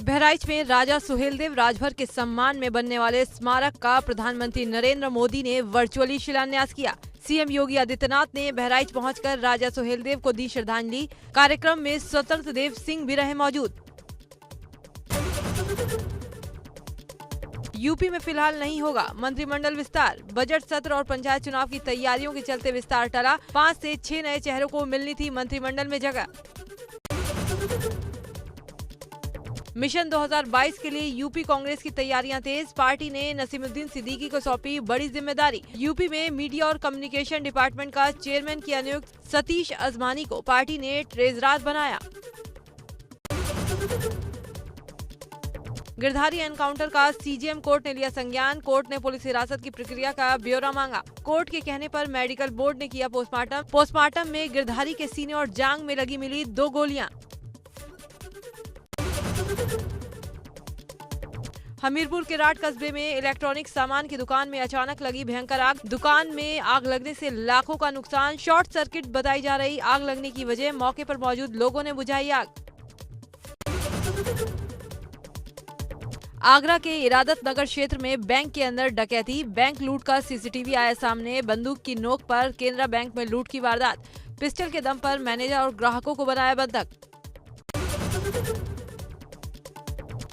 बहराइच में राजा सुहेलदेव राजभर के सम्मान में बनने वाले स्मारक का प्रधानमंत्री नरेंद्र मोदी ने वर्चुअली शिलान्यास किया। सीएम योगी आदित्यनाथ ने बहराइच पहुंचकर राजा सुहेलदेव को दी श्रद्धांजलि। कार्यक्रम में स्वतंत्र देव सिंह भी रहे मौजूद। यूपी में फिलहाल नहीं होगा मंत्रिमंडल विस्तार। बजट सत्र और पंचायत चुनाव की तैयारियों के चलते विस्तार टला। 5 से 6 नए चेहरों को मिलनी थी मंत्रिमंडल में जगह। मिशन 2022 के लिए यूपी कांग्रेस की तैयारियां तेज। पार्टी ने नसीमुद्दीन सिद्दीकी को सौंपी बड़ी जिम्मेदारी। यूपी में मीडिया और कम्युनिकेशन डिपार्टमेंट का चेयरमैन किया नियुक्त। सतीश अजमानी को पार्टी ने ट्रेजरार बनाया। गिरधारी एनकाउंटर का सीजेएम कोर्ट ने लिया संज्ञान। कोर्ट ने पुलिस हिरासत की प्रक्रिया का ब्यौरा मांगा। कोर्ट के कहने पर मेडिकल बोर्ड ने किया पोस्टमार्टम। पोस्टमार्टम में गिरधारी के सीने और जांघ में लगी मिली 2 गोलियां। हमीरपुर के राट कस्बे में इलेक्ट्रॉनिक सामान की दुकान में अचानक लगी भयंकर आग। दुकान में आग लगने से लाखों का नुकसान। शॉर्ट सर्किट बताई जा रही आग लगने की वजह। मौके पर मौजूद लोगों ने बुझाई आग। आगरा के इरादत नगर क्षेत्र में बैंक के अंदर डकैती। बैंक लूट का सीसीटीवी आया सामने। बंदूक की नोक पर केनरा बैंक में लूट की वारदात। पिस्टल के दम पर मैनेजर और ग्राहकों को बनाया बंधक।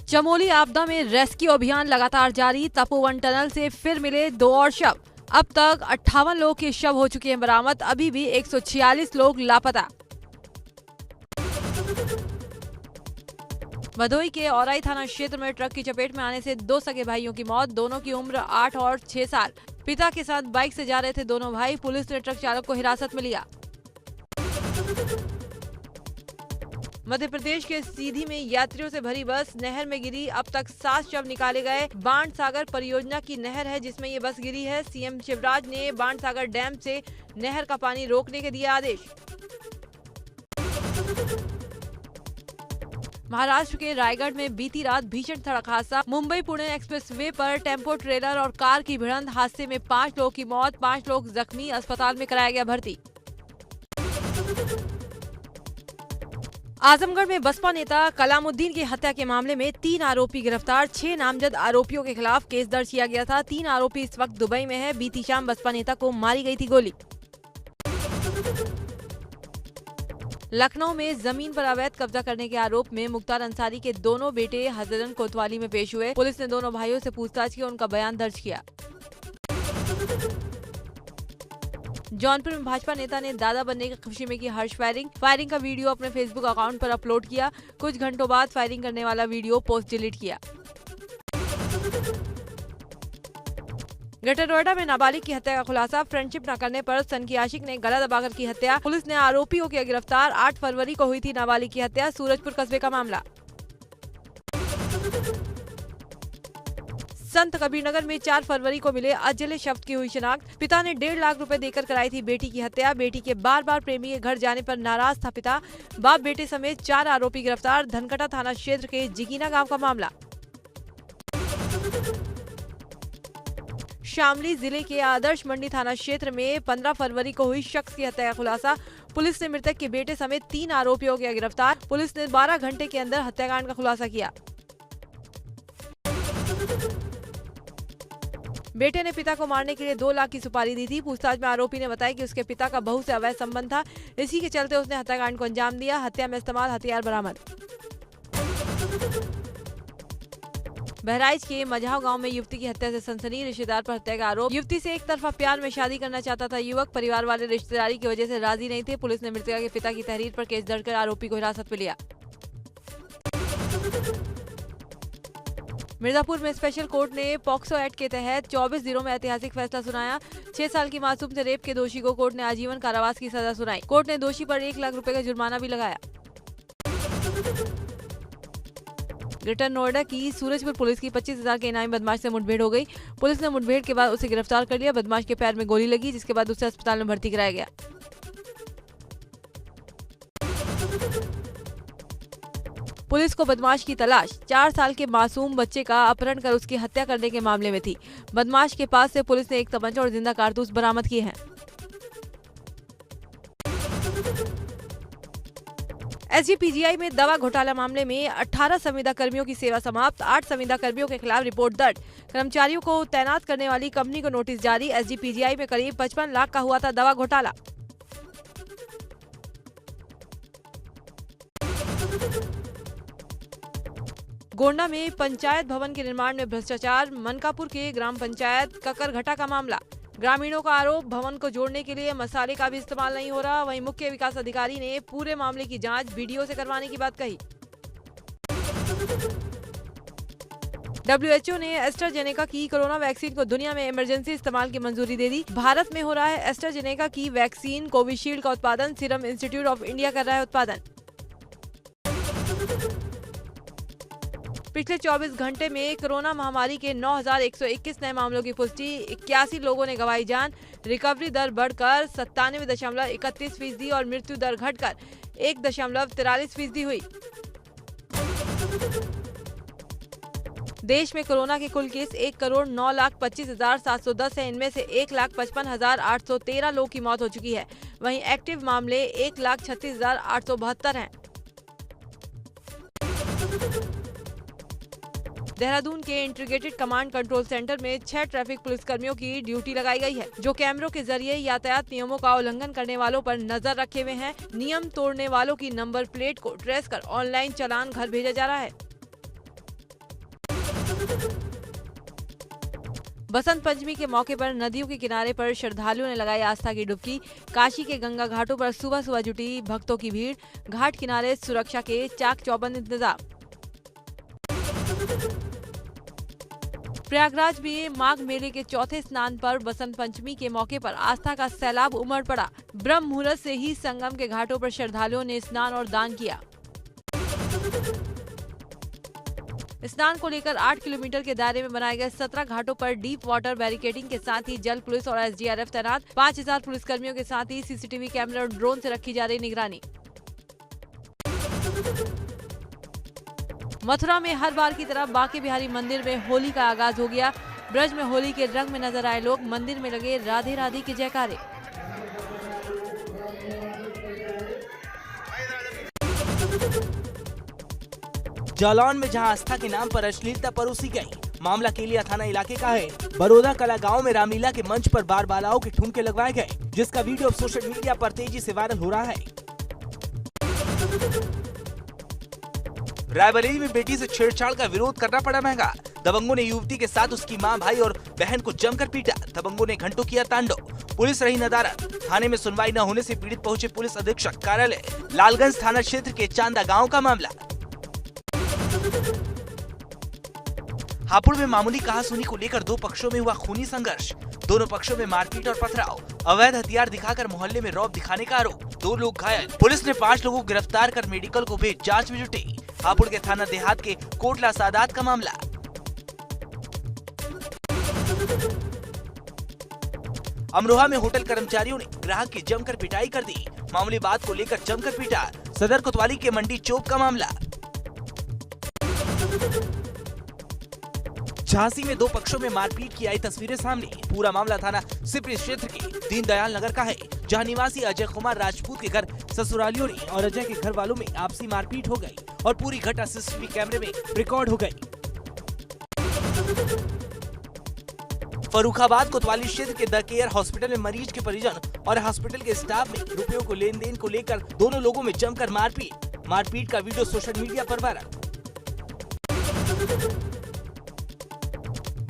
चमोली आपदा में रेस्क्यू अभियान लगातार जारी। तपोवन टनल से फिर मिले 2 और शव। अब तक 58 लोगों के शव हो चुके हैं बरामद। अभी भी 146 लोग लापता। भदोई के औराई थाना क्षेत्र में ट्रक की चपेट में आने से 2 सगे भाइयों की मौत। दोनों की उम्र 8 और 6 साल। पिता के साथ बाइक से जा रहे थे दोनों भाई। पुलिस ने ट्रक चालक को हिरासत में लिया। मध्य प्रदेश के सीधी में यात्रियों से भरी बस नहर में गिरी। अब तक 7 शव निकाले गए। बाण सागर परियोजना की नहर है जिसमें ये बस गिरी है। सीएम शिवराज ने बाण सागर डैम से नहर का पानी रोकने के दिया आदेश। महाराष्ट्र के रायगढ़ में बीती रात भीषण सड़क हादसा। मुंबई पुणे एक्सप्रेसवे पर टेम्पो ट्रेलर और कार की भिड़ंत। हादसे में 5 लोगों की मौत, 5 लोग जख्मी। अस्पताल में कराया गया भर्ती। आजमगढ़ में बसपा नेता कलामुद्दीन की हत्या के मामले में 3 आरोपी गिरफ्तार। 6 नामजद आरोपियों के खिलाफ केस दर्ज किया गया था। 3 आरोपी इस वक्त दुबई में है। बीती शाम बसपा नेता को मारी गई थी गोली। लखनऊ में जमीन पर अवैध कब्जा करने के आरोप में मुख्तार अंसारी के दोनों बेटे हजरन कोतवाली में पेश हुए। पुलिस ने दोनों भाइयों से पूछताछ की, उनका बयान दर्ज किया। जौनपुर में भाजपा नेता ने दादा बनने की खुशी में की हर्ष फायरिंग का वीडियो अपने फेसबुक अकाउंट पर अपलोड किया। कुछ घंटों बाद फायरिंग करने वाला वीडियो पोस्ट डिलीट किया। ग्रेटर नोएडा में नाबालिग की हत्या का खुलासा। फ्रेंडशिप न करने पर सन की आशिक ने गला दबाकर की हत्या। पुलिस ने आरोपियों किया गिरफ्तार। 8 फरवरी को हुई थी नाबालिग की हत्या। सूरजपुर कस्बे का मामला। संत कबीरनगर में 4 फरवरी को मिले अजले शव की हुई शिनाख्त। पिता ने 1.5 लाख रुपए देकर कराई थी बेटी की हत्या। बेटी के बार प्रेमी के घर जाने पर नाराज था पिता। बाप बेटे समेत 4 आरोपी गिरफ्तार। धनकटा थाना क्षेत्र के जिगीना गांव का मामला। शामली जिले के आदर्श मंडी थाना क्षेत्र में 15 फरवरी को हुई शख्स की हत्या का खुलासा। पुलिस ने मृतक के बेटे समेत 3 आरोपियों को किया गिरफ्तार। पुलिस ने 12 घंटे के अंदर हत्याकांड का खुलासा किया। बेटे ने पिता को मारने के लिए 2 लाख की सुपारी दी थी। पूछताछ में आरोपी ने बताया कि उसके पिता का बहू से अवैध संबंध था। इसी के चलते उसने हत्याकांड को अंजाम दिया। हत्या में इस्तेमाल हथियार बरामद। बहराइच के मझाव गांव में युवती की हत्या से सनसनी। रिश्तेदार पर हत्या का आरोप। युवती से एक तरफा प्यार में शादी करना चाहता था युवक। परिवार वाले रिश्तेदारी की वजह से राजी नहीं थे। पुलिस ने मृतका के पिता की तहरीर पर केस दर्ज कर आरोपी को हिरासत में लिया। मिर्जापुर में स्पेशल कोर्ट ने पॉक्सो एक्ट के तहत 24 दिनों में ऐतिहासिक फैसला सुनाया। 6 साल की मासूम से रेप के दोषी को कोर्ट ने आजीवन कारावास की सजा सुनाई। कोर्ट ने दोषी पर 1 लाख रुपए का जुर्माना भी लगाया। ग्रेटर नोएडा की सूरजपुर पुलिस की 25,000 के इनामी बदमाश से मुठभेड़ हो गई। पुलिस ने मुठभेड़ के बाद उसे गिरफ्तार कर लिया। बदमाश के पैर में गोली लगी जिसके बाद उसे अस्पताल में भर्ती कराया गया। पुलिस को बदमाश की तलाश। 4 साल के मासूम बच्चे का अपहरण कर उसकी हत्या करने के मामले में थी। बदमाश के पास से पुलिस ने 1 तमंचा और जिंदा कारतूस बरामद किए हैं। एसजीपीजीआई में दवा घोटाला मामले में 18 संविदा कर्मियों की सेवा समाप्त, 8 संविदा कर्मियों के खिलाफ रिपोर्ट दर्ज। कर्मचारियों को तैनात करने वाली कंपनी को नोटिस जारी। एसजीपीजीआई में करीब 55 लाख का हुआ था दवा घोटाला। गोंडा में पंचायत भवन के निर्माण में भ्रष्टाचार, मनकापुर के ग्राम पंचायत ककरघटा का मामला। ग्रामीणों का आरोप, भवन को जोड़ने के लिए मसाले का भी इस्तेमाल नहीं हो रहा। वहीं मुख्य विकास अधिकारी ने पूरे मामले की जांच बीडीओ से करवाने की बात कही। WHO ने एस्ट्राजेनेका की कोरोना वैक्सीन को दुनिया में इमरजेंसी इस्तेमाल की मंजूरी दे दी। भारत में हो रहा है एस्ट्राजेनेका की वैक्सीन कोविशील्ड का उत्पादन। सीरम इंस्टीट्यूट ऑफ इंडिया कर रहा है उत्पादन। पिछले 24 घंटे में कोरोना महामारी के 9,121 नए मामलों की पुष्टि। 81 लोगों ने गंवाई जान। रिकवरी दर बढ़कर 97.31% और मृत्यु दर घटकर 1.43% हुई। देश में कोरोना के कुल केस 1,09,25,710 है। इनमें से 1,55,813 लोगों की मौत हो चुकी है। वहीं एक्टिव मामले 1,36,872 हैं। देहरादून के इंटीग्रेटेड कमांड कंट्रोल सेंटर में 6 ट्रैफिक पुलिसकर्मियों की ड्यूटी लगाई गई है, जो कैमरों के जरिए यातायात नियमों का उल्लंघन करने वालों पर नजर रखे हुए हैं। नियम तोड़ने वालों की नंबर प्लेट को ट्रेस कर ऑनलाइन चालान घर भेजा जा रहा है। बसंत पंचमी के मौके पर नदियों के किनारे पर श्रद्धालुओं ने लगाई आस्था की डुबकी। काशी के गंगा घाटों पर सुबह सुबह जुटी भक्तों की भीड़। घाट किनारे सुरक्षा के चाक चौबंद इंतजाम। प्रयागराज में माघ मेले के चौथे स्नान पर बसंत पंचमी के मौके पर आस्था का सैलाब उमड़ पड़ा। ब्रह्म मुहूर्त से ही संगम के घाटों पर श्रद्धालुओं ने स्नान और दान किया। स्नान को लेकर 8 किलोमीटर के दायरे में बनाए गए 17 घाटों पर डीप वाटर बैरिकेडिंग के साथ ही जल पुलिस और एसडीआरएफ तैनात। 5,000 पुलिसकर्मियों के साथ ही सीसीटीवी कैमरे और ड्रोन से रखी जा रही निगरानी। मथुरा में हर बार की तरह बांके बिहारी मंदिर में होली का आगाज हो गया। ब्रज में होली के रंग में नजर आए लोग। मंदिर में लगे राधे राधे के जयकारे। जालौन में जहां आस्था के नाम पर अश्लीलता परोसी गई। मामला केलिया थाना इलाके का है। बरोदा कला गांव में रामलीला के मंच पर बार बालाओं के ठुमके लगवाए गए, जिसका वीडियो सोशल मीडिया पर तेजी से वायरल हो रहा है। रायबरेली में बेटी से छेड़छाड़ का विरोध करना पड़ा महंगा। दबंगों ने युवती के साथ उसकी मां, भाई और बहन को जमकर पीटा। दबंगों ने घंटों किया तांडव। पुलिस रही नदारद। थाने में सुनवाई न होने से पीड़ित पहुंचे पुलिस अधीक्षक कार्यालय। लालगंज थाना क्षेत्र के चांदा गांव का मामला। हापुड़ में मामूली कहासुनी को लेकर 2 पक्षों में हुआ खूनी संघर्ष। दोनों पक्षों में मारपीट और पथराव। अवैध हथियार दिखाकर मोहल्ले में रौब दिखाने का आरोप। 2 लोग घायल। पुलिस ने 5 लोगों को गिरफ्तार कर मेडिकल को भेज जांच में जुटी। हापुड़ के थाना देहात के कोटला सादात का मामला। अमरोहा में होटल कर्मचारियों ने ग्राहक की जमकर पिटाई कर दी। मामूली बात को लेकर जमकर पीटा। सदर कोतवाली के मंडी चौक का मामला। झांसी में 2 पक्षों में मारपीट की आई तस्वीरें सामने। पूरा मामला थाना सिपरी क्षेत्र के दीनदयाल नगर का है, जहां निवासी अजय कुमार राजपूत के घर ससुरालियों ने और अजय के घर वालों में आपसी मारपीट हो गई और पूरी घटना सीसीटीवी कैमरे में रिकॉर्ड हो गई। फर्रुखाबाद कोतवाली क्षेत्र के द केयर हॉस्पिटल में मरीज के परिजन और हॉस्पिटल के स्टाफ में रुपयों को लेन देन को लेकर दोनों लोगों में जमकर मारपीट का वीडियो सोशल मीडिया पर वायरल।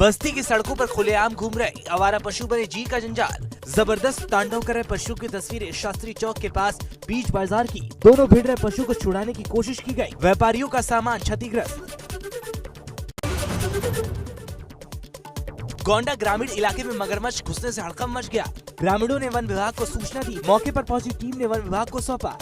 बस्ती की सड़कों पर खुलेआम घूम रहे आवारा पशु बने जी का जंजाल। जबरदस्त तांडव कर रहे पशु की तस्वीरें शास्त्री चौक के पास बीच बाजार की। दोनों भिड़ रहे पशु को छुड़ाने की कोशिश की गई। व्यापारियों का सामान क्षतिग्रस्त। गोंडा ग्रामीण इलाके में मगरमच्छ घुसने से हड़कंप मच गया। ग्रामीणों ने वन विभाग को सूचना दी। मौके पर पहुंची टीम ने वन विभाग को सौंपा।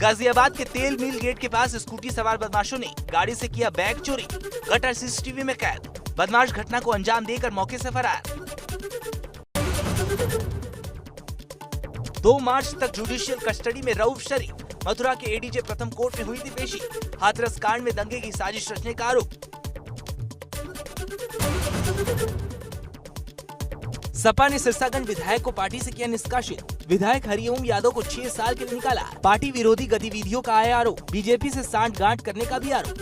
गाजियाबाद के तेल मिल गेट के पास स्कूटी सवार बदमाशों ने गाड़ी से किया बैग चोरी। घटना सीसीटीवी में कैद। बदमाश घटना को अंजाम देकर मौके से फरार। 2 मार्च तक जुडिशियल कस्टडी में रऊफ शरीफ। मथुरा के एडीजे प्रथम कोर्ट में हुई थी पेशी। हाथरस कांड में दंगे की साजिश रचने का आरोप। सपा ने सिरसागंज विधायक को पार्टी से किया निष्कासित। विधायक हरिओम यादव को 6 साल के लिए निकाला। पार्टी विरोधी गतिविधियों का आया आरोप, बीजेपी से सांठगांठ करने का भी आरोप।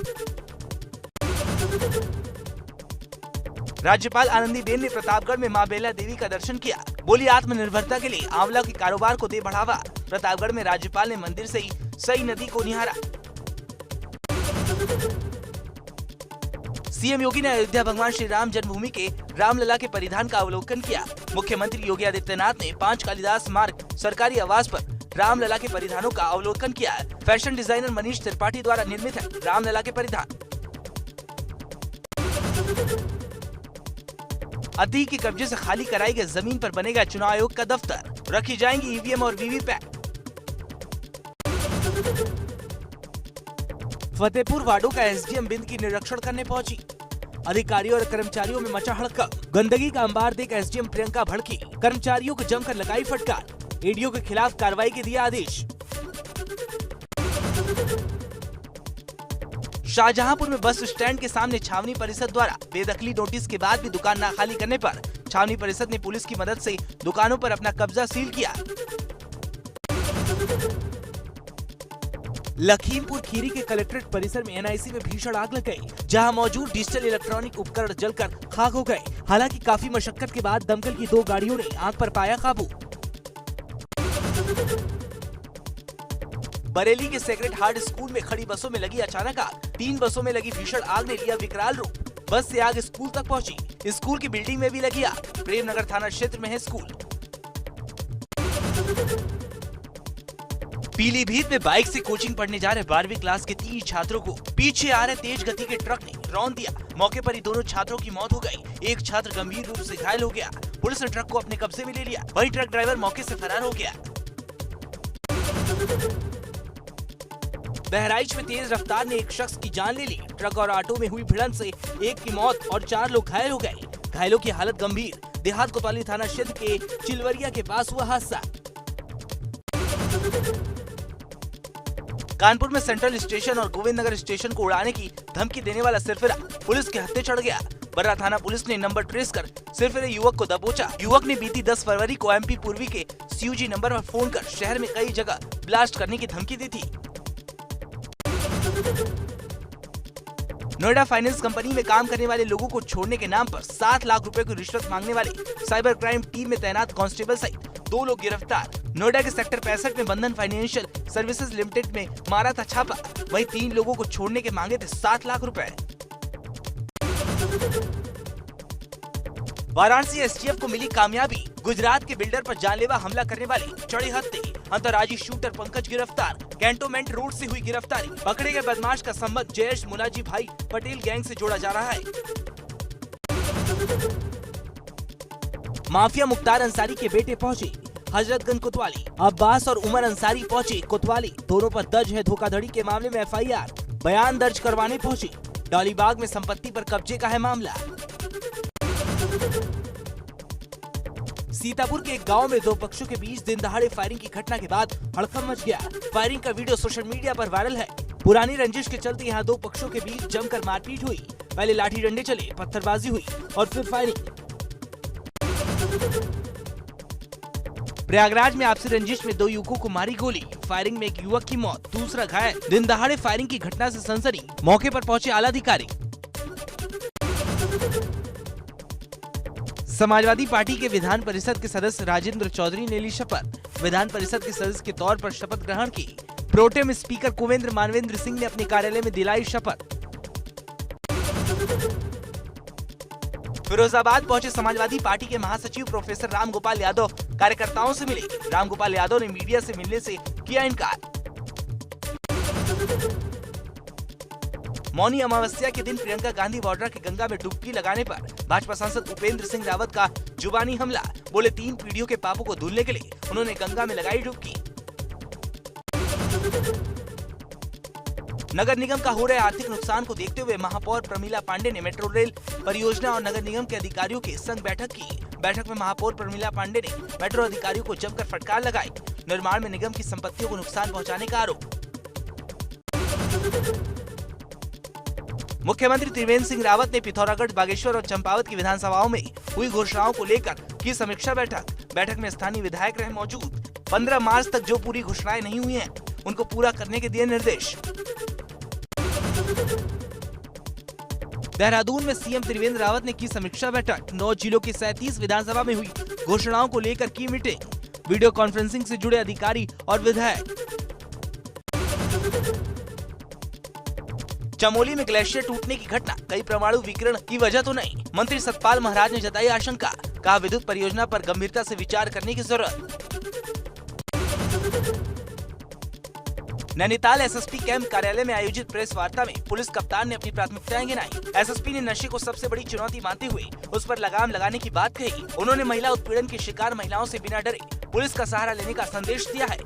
राज्यपाल आनंदीबेन ने प्रतापगढ़ में मां बेला देवी का दर्शन किया। बोली, आत्मनिर्भरता के लिए आंवला के कारोबार को दे बढ़ावा। प्रतापगढ़ में राज्यपाल ने मंदिर से ही सई नदी को निहारा। सीएम योगी ने अयोध्या भगवान श्री राम जन्मभूमि के रामलला के परिधान का अवलोकन किया। मुख्यमंत्री योगी आदित्यनाथ ने 5 कालिदास मार्ग सरकारी आवास पर रामलला के परिधानों का अवलोकन किया। फैशन डिजाइनर मनीष त्रिपाठी द्वारा निर्मित है रामलला के परिधान। अति के कब्जे से खाली कराई गई जमीन पर बनेगा चुनाव आयोग का दफ्तर, रखी जाएंगी ईवीएम और वीवीपैट। फतेहपुर वार्डो का एसडीएम बिंद की निरीक्षण करने पहुंची। अधिकारियों और कर्मचारियों में मचा हड़कंप, गंदगी का अंबार देख एसडीएम प्रियंका भड़की। कर्मचारियों को जमकर लगाई फटकार, एडीओ के खिलाफ कार्रवाई के दिया आदेश। शाहजहांपुर में बस स्टैंड के सामने छावनी परिषद द्वारा बेदखली नोटिस के बाद भी दुकान न खाली करने पर छावनी परिषद ने पुलिस की मदद से दुकानों पर अपना कब्जा सील किया। लखीमपुर खीरी के कलेक्ट्रेट परिसर में एनआईसी में भीषण आग लग गई, जहां मौजूद डिजिटल इलेक्ट्रॉनिक उपकरण जलकर खाक हो गए। हालांकि काफी मशक्कत के बाद दमकल की 2 गाड़ियों ने आग पर पाया काबू। बरेली के सेक्रेड हार्ट स्कूल में खड़ी बसों में लगी अचानक आग। 3 बसों में लगी भीषण आग ने लिया विकराल रूप। बस से आग स्कूल तक पहुंची। स्कूल की बिल्डिंग में भी लगी आग। प्रेमनगर थाना क्षेत्र में है स्कूल। पीलीभीत में बाइक से कोचिंग पढ़ने जा रहे 12वीं क्लास के 3 छात्रों को पीछे आ रहे तेज गति के ट्रक ने रौंद दिया। मौके पर ही दोनों छात्रों की मौत हो गई। एक छात्र गंभीर रूप से घायल हो गया। पुलिस ने ट्रक को अपने कब्जे में ले लिया। वहीं ट्रक ड्राइवर मौके से फरार हो गया। बहराइच में तेज रफ्तार ने एक शख्स की जान ले ली। ट्रक और ऑटो में हुई भिड़ंत से एक की मौत और 4 लोग घायल हो गए। घायलों की हालत गंभीर। देहात कोतवाली थाना क्षेत्र के चिलवरिया के पास हुआ हादसा। कानपुर में सेंट्रल स्टेशन और गोविंद नगर स्टेशन को उड़ाने की धमकी देने वाला सिरफिरा पुलिस के हत्थे चढ़ गया। बर्रा थाना पुलिस ने नंबर ट्रेस कर सिरफिरे युवक को दबोचा। युवक ने बीती 10 फरवरी को एमपी पूर्वी के सीयूजी नंबर पर फोन कर शहर में कई जगह ब्लास्ट करने की धमकी दी थी। नोएडा फाइनेंस कंपनी में काम करने वाले लोगों को छोड़ने के नाम पर 7 लाख रुपए की रिश्वत मांगने वाले साइबर क्राइम टीम में तैनात कांस्टेबल सहित 2 लोग गिरफ्तार। नोएडा के सेक्टर 65 में बंधन फाइनेंशियल सर्विसेज लिमिटेड में मारा था छापा। वहीं 3 लोगों को छोड़ने के मांगे थे 7 लाख रुपए। वाराणसी एसटीएफ को मिली कामयाबी। गुजरात के बिल्डर पर जानलेवा हमला करने वाले चढ़े हत्थे। अंतर्राज्यीय शूटर पंकज गिरफ्तार। कैंटोनमेंट रोड से हुई गिरफ्तारी। पकड़े गए बदमाश का संबंध जयेश मुलाजी भाई पटेल गैंग से जोड़ा जा रहा है। माफिया मुख्तार अंसारी के बेटे पहुंचे हजरतगंज कोतवाली। अब्बास और उमर अंसारी पहुंचे कोतवाली। दोनों पर दर्ज है धोखाधड़ी के मामले में एफआईआर। बयान दर्ज करवाने पहुंचे। डॉलीबाग में संपत्ति पर कब्जे का है मामला। सीतापुर के एक गांव में 2 पक्षों के बीच दिन दहाड़े फायरिंग की घटना के बाद हड़कंप मच गया। फायरिंग का वीडियो सोशल मीडिया पर वायरल है। पुरानी रंजिश के चलते यहां 2 पक्षों के बीच जमकर मारपीट हुई। पहले लाठी डंडे चले, पत्थरबाजी हुई और फिर फायरिंग। प्रयागराज में आपसी रंजिश में 2 युवकों को मारी गोली। फायरिंग में एक युवक की मौत, दूसरा घायल। दिन दहाड़े फायरिंग की घटना से सनसनी। मौके पर पहुंचे आला अधिकारी। समाजवादी पार्टी के विधान परिषद के सदस्य राजेंद्र चौधरी ने ली शपथ। विधान परिषद के सदस्य के तौर पर शपथ ग्रहण की। प्रोटेम स्पीकर कुवेंद्र मानवेंद्र सिंह ने अपने कार्यालय में दिलाई शपथ। फिरोजाबाद पहुंचे समाजवादी पार्टी के महासचिव प्रोफेसर रामगोपाल यादव कार्यकर्ताओं से मिले। रामगोपाल यादव ने मीडिया से मिलने से किया इनकार। मौनी अमावस्या के दिन प्रियंका गांधी वाड्रा के गंगा में डुबकी लगाने पर भाजपा सांसद उपेंद्र सिंह रावत का जुबानी हमला। बोले 3 पीढ़ियों के पापों को धुलने के लिए उन्होंने गंगा में लगाई डुबकी। नगर निगम का हो रहे आर्थिक नुकसान को देखते हुए महापौर प्रमीला पांडे ने मेट्रो रेल परियोजना और नगर निगम के अधिकारियों के संग बैठक की। बैठक में महापौर प्रमीला पांडे ने मेट्रो अधिकारियों को जमकर फटकार लगाई। निर्माण में निगम की संपत्तियों को नुकसान पहुंचाने का आरोप। मुख्यमंत्री त्रिवेंद्र सिंह रावत ने पिथौरागढ़, बागेश्वर और चंपावत की विधानसभाओं में हुई घोषणाओं को लेकर की समीक्षा बैठक। बैठक में स्थानीय विधायक रहे मौजूद। 15 मार्च तक जो पूरी घोषणाएं नहीं हुई हैं, उनको पूरा करने के दिए निर्देश। देहरादून में सीएम त्रिवेंद्र रावत ने की समीक्षा बैठक। 9 जिलों की 37 विधानसभा में हुई घोषणाओं को लेकर की मीटिंग। वीडियो कॉन्फ्रेंसिंग से जुड़े अधिकारी और विधायक। चमोली में ग्लेशियर टूटने की घटना कई परमाणु विकिरण की वजह तो नहीं, मंत्री सतपाल महाराज ने जताई आशंका। कहा विद्युत परियोजना पर गंभीरता से विचार करने की जरूरत। नैनीताल एसएसपी कैंप कार्यालय में आयोजित प्रेस वार्ता में पुलिस कप्तान ने अपनी प्राथमिकताएं गिनाई। एसएसपी ने नशे को सबसे बड़ी चुनौती मानते हुए उस पर लगाम लगाने की बात कही। उन्होंने महिला उत्पीड़न की शिकार महिलाओं से बिना डरे पुलिस का सहारा लेने का संदेश दिया है।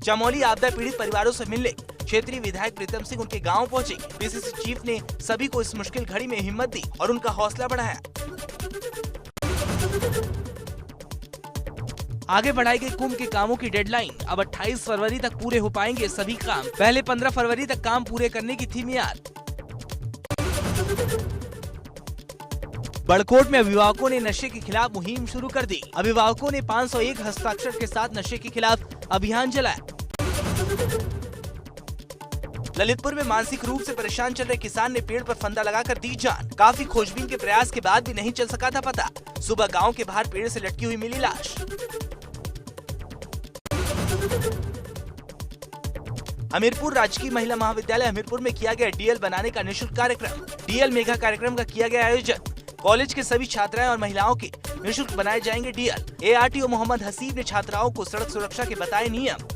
चमोली आपदा पीड़ित परिवारों से मिलने क्षेत्रीय विधायक प्रीतम सिंह उनके गांव पहुंचे। पीसीसी चीफ ने सभी को इस मुश्किल घड़ी में हिम्मत दी और उनका हौसला बढ़ाया। आगे बढ़ाई गई कुंभ के कामों की डेडलाइन। अब 28 फरवरी तक पूरे हो पाएंगे सभी काम। पहले 15 फरवरी तक काम पूरे करने की थी मियाद। बड़कोट में अभिभावकों ने नशे के खिलाफ मुहिम शुरू कर दी। अभिभावकों ने 501 हस्ताक्षर के साथ नशे के खिलाफ अभियान चलाया। ललितपुर में मानसिक रूप से परेशान चल रहे किसान ने पेड़ पर फंदा लगाकर दी जान। काफी खोजबीन के प्रयास के बाद भी नहीं चल सका था पता। सुबह गांव के बाहर पेड़ से लटकी हुई मिली लाश। हमीरपुर राजकीय महिला महाविद्यालय हमीरपुर में किया गया डीएल बनाने का निःशुल्क कार्यक्रम। डीएल मेगा कार्यक्रम का किया गया आयोजन। कॉलेज के सभी छात्राएं और महिलाओं के निःशुल्क बनाए जाएंगे डीएल। एआरटीओ मोहम्मद हसीब ने छात्राओं को सड़क सुरक्षा के बताए नियम।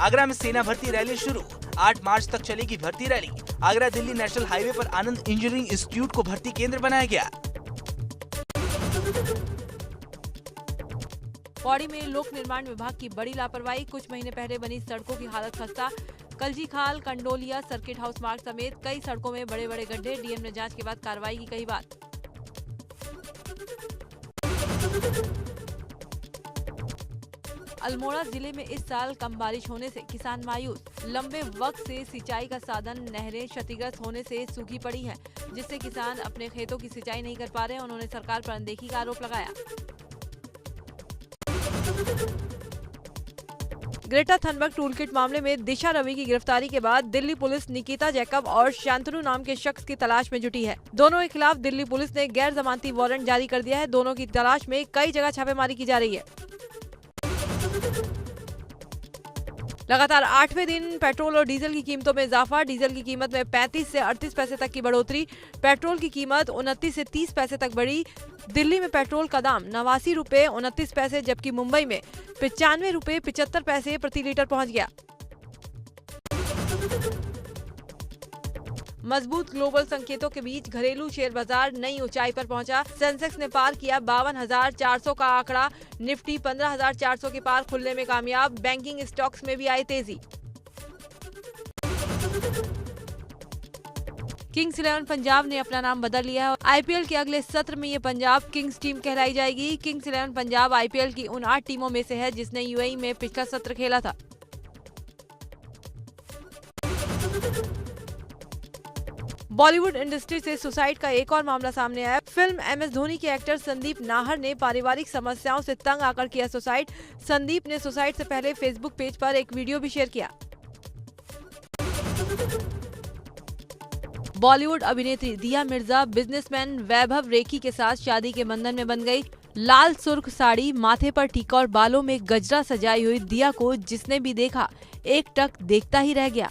आगरा में सेना भर्ती रैली शुरू। 8 मार्च तक चलेगी भर्ती rally. Agra Delhi national highway पर आनंद इंजीनियरिंग इंस्टीट्यूट को भर्ती केंद्र बनाया गया। पौड़ी में लोक निर्माण विभाग की बड़ी लापरवाही। कुछ महीने पहले बनी सड़कों की हालत खस्ता। कलजी खाल, कंडोलिया, सर्किट हाउस मार्ग समेत कई सड़कों में बड़े बड़े गड्ढे। डीएम ने जांच के बाद कार्रवाई की कही बात। अल्मोड़ा जिले में इस साल कम बारिश होने से किसान मायूस। लंबे वक्त से सिंचाई का साधन नहरें क्षतिग्रस्त होने से सूखी पड़ी हैं, जिससे किसान अपने खेतों की सिंचाई नहीं कर पा रहे। उन्होंने सरकार पर अनदेखी का आरोप लगाया। ग्रेटा थनबर्ग टूलकिट मामले में दिशा रवि की गिरफ्तारी के बाद दिल्ली पुलिस निकिता जैकब और शांतनु नाम के शख्स की तलाश में जुटी है। दोनों के खिलाफ दिल्ली पुलिस ने गैर जमानती वारंट जारी कर दिया है। दोनों की तलाश में कई जगह छापेमारी की जा रही है। लगातार 8वें दिन पेट्रोल और डीजल की कीमतों में इजाफा। डीजल की कीमत में 35 से 38 पैसे तक की बढ़ोतरी। पेट्रोल की कीमत 29 से 30 पैसे तक बढ़ी। दिल्ली में पेट्रोल का दाम 89 रुपए 29 पैसे, जबकि मुंबई में 95 रुपए 75 पैसे प्रति लीटर पहुंच गया। मजबूत ग्लोबल संकेतों के बीच घरेलू शेयर बाजार नई ऊंचाई पर पहुंचा। सेंसेक्स ने पार किया 52,400 का आंकड़ा। निफ्टी 15,400 के पार खुलने में कामयाब। बैंकिंग स्टॉक्स में भी आई तेजी। किंग्स 11 पंजाब ने अपना नाम बदल लिया है। आईपीएल के अगले सत्र में ये पंजाब किंग्स टीम कहलाई जाएगी। किंग्स 11 पंजाब आईपीएल की उन 8 टीमों में से है जिसने यूएई में पिछला सत्र खेला था। बॉलीवुड इंडस्ट्री से सुसाइड का एक और मामला सामने आया। फिल्म एमएस धोनी के एक्टर संदीप नाहर ने पारिवारिक समस्याओं से तंग आकर किया सुसाइड। संदीप ने सुसाइड से पहले फेसबुक पेज पर एक वीडियो भी शेयर किया। बॉलीवुड अभिनेत्री दिया मिर्जा बिजनेसमैन वैभव रेखी के साथ शादी के बंधन में बंध गई। लाल सुर्ख साड़ी, माथे पर टीका और बालों में गजरा सजाई हुई दिया को जिसने भी देखा एकटक देखता ही रह गया।